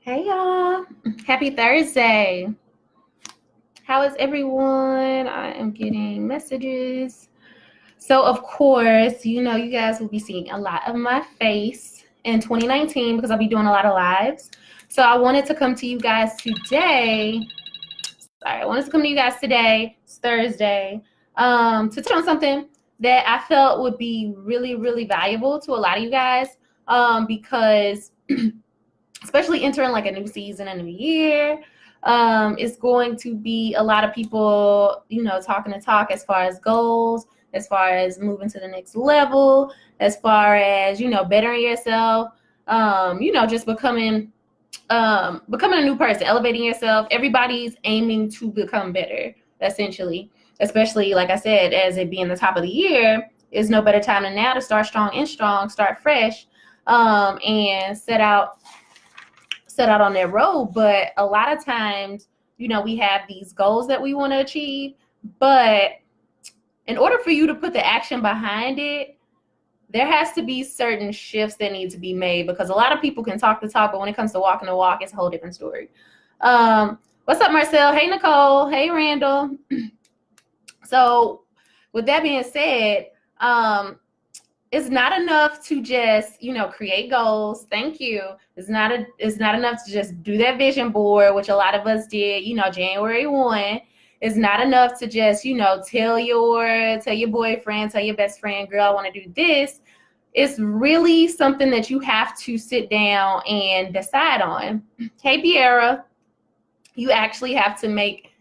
Hey y'all, happy Thursday. How is everyone? I am getting messages. So, of course, you guys will be seeing a lot of my face in 2019 because I'll be doing a lot of lives. So, I wanted to come to you guys today. It's Thursday, to touch on something that I felt would be really, really valuable to a lot of you guys because especially entering like a new season, a new year. It's going to be a lot of people, talking the talk as far as goals, as far as moving to the next level, as far as, bettering yourself, just becoming a new person, elevating yourself. Everybody's aiming to become better, essentially, especially like I said, as it being the top of the year, is no better time than now to start strong, start fresh, and set out on that road. But a lot of times, we have these goals that we want to achieve, but in order for you to put the action behind it, there has to be certain shifts that need to be made, because a lot of people can talk the talk, but when it comes to walking the walk, it's a whole different story. What's up, Marcel? Hey, Nicole. Hey, Randall. So with that being said, it's not enough to just, create goals. Thank you. It's not enough to just do that vision board, which a lot of us did, January 1. It's not enough to just, tell your boyfriend, tell your best friend, girl, I want to do this. It's really something that you have to sit down and decide on. Hey, Piera, you actually have to make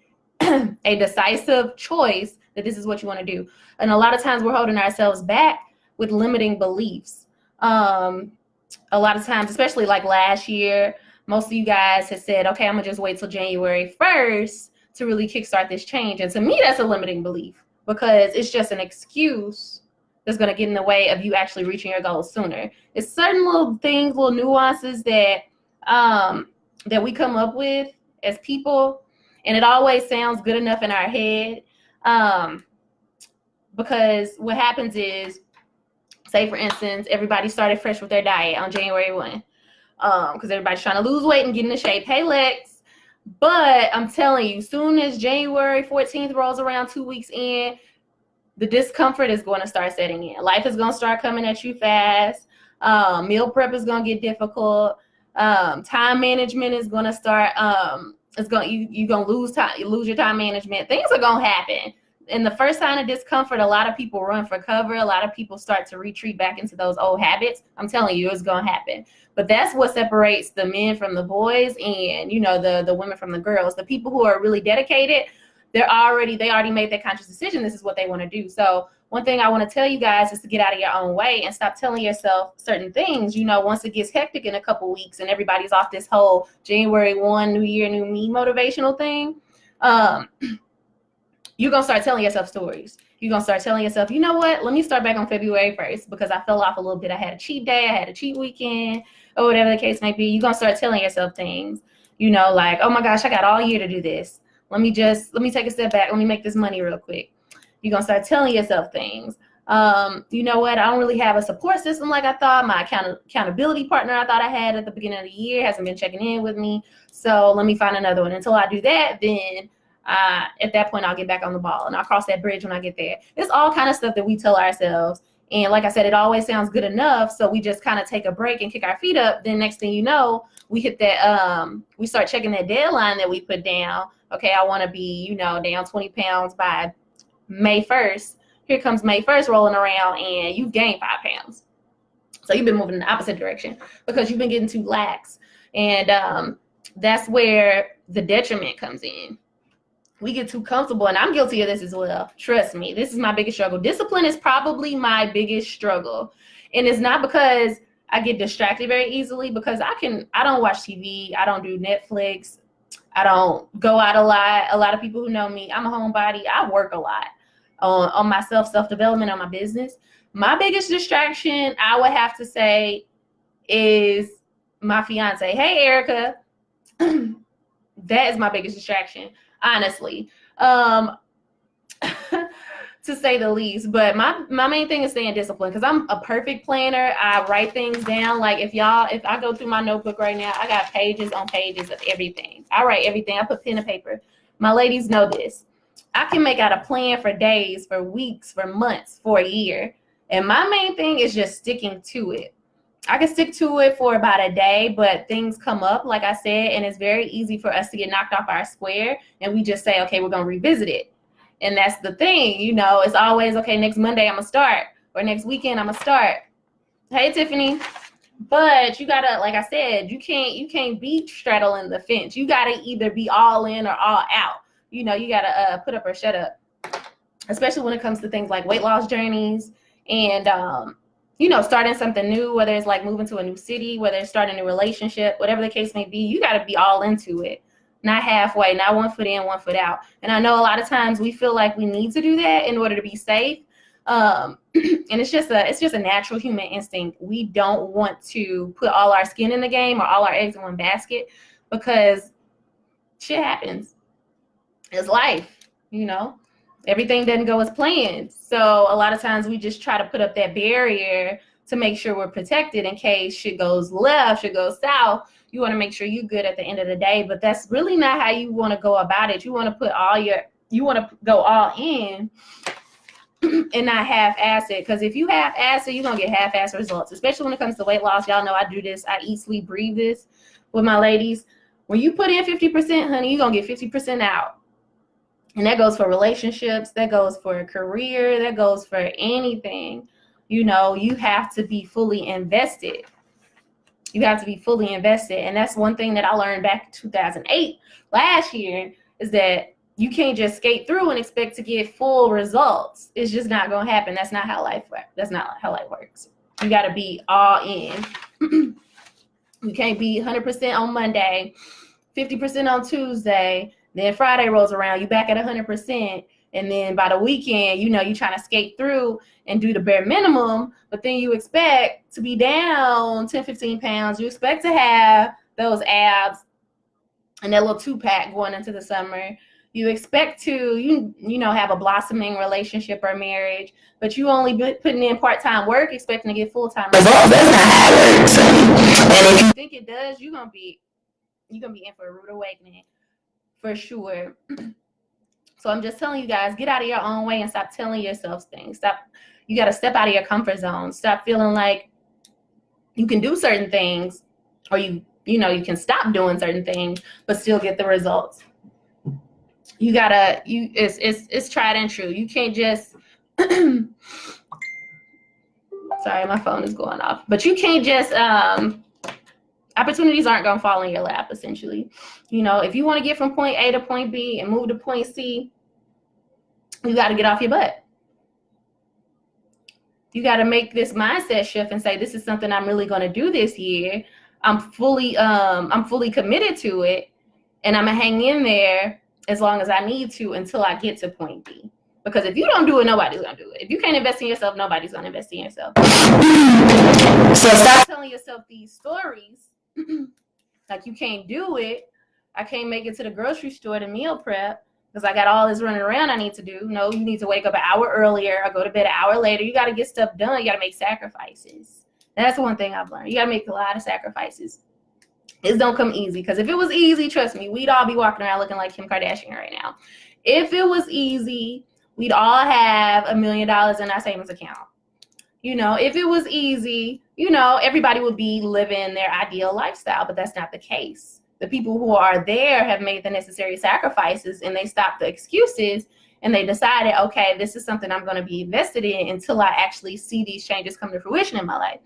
a decisive choice that this is what you want to do. And a lot of times we're holding ourselves back with limiting beliefs. A lot of times, especially like last year, most of you guys have said, okay, I'm gonna just wait till January 1st to really kickstart this change. And to me, that's a limiting belief, because it's just an excuse that's gonna get in the way of you actually reaching your goals sooner. It's certain little things, little nuances that that we come up with as people, and it always sounds good enough in our head. Because what happens is, say for instance, everybody started fresh with their diet on January 1, because everybody's trying to lose weight and get into shape. Hey, Lex. But I'm telling you, soon as January 14th rolls around, 2 weeks in, the discomfort is going to start setting in. Life is going to start coming at you fast. Meal prep is going to get difficult. Time management is going to start. You're going to lose time. You lose your time management. Things are going to happen. And the first sign of discomfort, a lot of people run for cover. A lot of people start to retreat back into those old habits. I'm telling you, it's going to happen. But that's what separates the men from the boys, and, the women from the girls. The people who are really dedicated, they already made that conscious decision. This is what they want to do. So one thing I want to tell you guys is to get out of your own way and stop telling yourself certain things. Once it gets hectic in a couple weeks and everybody's off this whole January 1, new year, new me motivational thing, you're going to start telling yourself stories. You're going to start telling yourself, you know what, let me start back on February 1st because I fell off a little bit. I had a cheat day. I had a cheat weekend, or whatever the case may be. You're going to start telling yourself things, like, oh my gosh, I got all year to do this. Let me take a step back. Let me make this money real quick. You're going to start telling yourself things. You know what, I don't really have a support system like I thought. My accountability partner I thought I had at the beginning of the year hasn't been checking in with me. So let me find another one. Until I do that, then at that point I'll get back on the ball and I'll cross that bridge when I get there. It's all kind of stuff that we tell ourselves, and like I said, it always sounds good enough, so we just kind of take a break and kick our feet up. Then next thing you know, we hit that we start checking that deadline that we put down. Okay, I want to be down 20 pounds by May 1st. Here comes May 1st rolling around and you've gained 5 pounds. So you've been moving in the opposite direction because you've been getting too lax, and that's where the detriment comes in. We get too comfortable, and I'm guilty of this as well. Trust me, this is my biggest struggle. Discipline is probably my biggest struggle. And it's not because I get distracted very easily, because I don't watch TV. I don't do Netflix. I don't go out a lot. A lot of people who know me, I'm a homebody. I work a lot on myself, self-development, on my business. My biggest distraction, I would have to say, is my fiance. Hey, Erica. That is my biggest distraction. Honestly, to say the least. But my main thing is staying disciplined, because I'm a perfect planner. I write things down. Like if I go through my notebook right now, I got pages on pages of everything. I write everything. I put pen and paper. My ladies know this. I can make out a plan for days, for weeks, for months, for a year. And my main thing is just sticking to it. I can stick to it for about a day, but things come up, like I said, and it's very easy for us to get knocked off our square, and we just say, okay, we're going to revisit it. And that's the thing, you know, it's always, okay, next Monday I'm going to start, or next weekend I'm going to start. Hey, Tiffany. But you got to, like I said, you can't be straddling the fence. You got to either be all in or all out. You know, you got to put up or shut up, especially when it comes to things like weight loss journeys and, you know, starting something new, whether it's like moving to a new city, whether it's starting a new relationship, whatever the case may be, you got to be all into it, not halfway, not 1 foot in, 1 foot out. And I know a lot of times we feel like we need to do that in order to be safe. And it's just a natural human instinct. We don't want to put all our skin in the game or all our eggs in one basket, because shit happens. It's life, you know. Everything doesn't go as planned. So a lot of times we just try to put up that barrier to make sure we're protected in case shit goes left, shit goes south. You want to make sure you're good at the end of the day, but that's really not how you want to go about it. You want to go all in and not half-ass it. Because if you half-ass it, you're going to get half-ass results, especially when it comes to weight loss. Y'all know I do this. I eat, sleep, breathe this with my ladies. When you put in 50%, honey, you're going to get 50% out. And that goes for relationships, that goes for a career, that goes for anything. You know, you have to be fully invested. You have to be fully invested. And that's one thing that I learned back in 2008, last year, is that you can't just skate through and expect to get full results. It's just not going to happen. That's not how life works. That's not how life works. You got to be all in. You can't be 100% on Monday, 50% on Tuesday. Then Friday rolls around, you back at 100%. And then by the weekend, you know, you're trying to skate through and do the bare minimum. But then you expect to be down 10, 15 pounds. You expect to have those abs and that little 2-pack going into the summer. You expect to, you know, have a blossoming relationship or marriage. But you only putting in part-time work, expecting to get full-time results. That's not how it works. And if you think it does, you're gonna be in for a rude awakening. For sure. So I'm just telling you guys, get out of your own way and stop telling yourselves things. You got to step out of your comfort zone. Stop feeling like you can do certain things, or you can stop doing certain things but still get the results. It's tried and true. You can't just sorry, my phone is going off. But you can't just opportunities aren't going to fall in your lap, essentially. You know, if you want to get from point A to point B and move to point C, you got to get off your butt. You got to make this mindset shift and say, this is something I'm really going to do this year. I'm fully committed to it, and I'm going to hang in there as long as I need to until I get to point B. Because if you don't do it, nobody's going to do it. If you can't invest in yourself, nobody's going to invest in yourself. So stop telling yourself these stories like you can't do it. I can't make it to the grocery store to meal prep because I got all this running around I need to do. No, you need to wake up an hour earlier or go to bed an hour later. You got to get stuff done. You got to make sacrifices. That's one thing I've learned. You got to make a lot of sacrifices. It don't come easy, because if it was easy, trust me, we'd all be walking around looking like Kim Kardashian right now. If it was easy, we'd all have $1 million in our savings account. You know, if it was easy, you know, everybody would be living their ideal lifestyle, but that's not the case. The people who are there have made the necessary sacrifices, and they stopped the excuses, and they decided, okay, this is something I'm going to be invested in until I actually see these changes come to fruition in my life.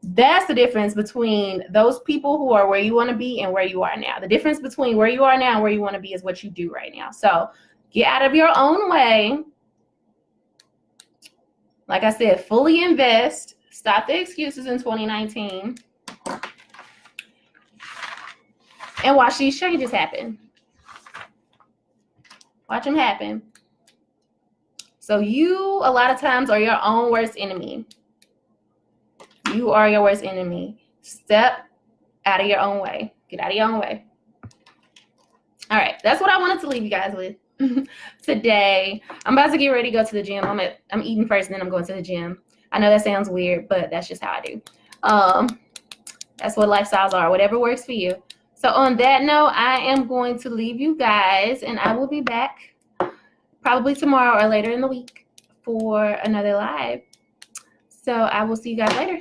That's the difference between those people who are where you want to be and where you are now. The difference between where you are now and where you want to be is what you do right now. So get out of your own way. Like I said, fully invest. Stop the excuses in 2019. And watch these changes happen. Watch them happen. So you, a lot of times, are your own worst enemy. You are your worst enemy. Step out of your own way. Get out of your own way. All right. That's what I wanted to leave you guys with. today. I'm about to get ready to go to the gym. I'm eating first and then I'm going to the gym. I know that sounds weird, but that's just how I do. That's what lifestyles are, whatever works for you. So on that note, I am going to leave you guys, and I will be back probably tomorrow or later in the week for another live. So I will see you guys later.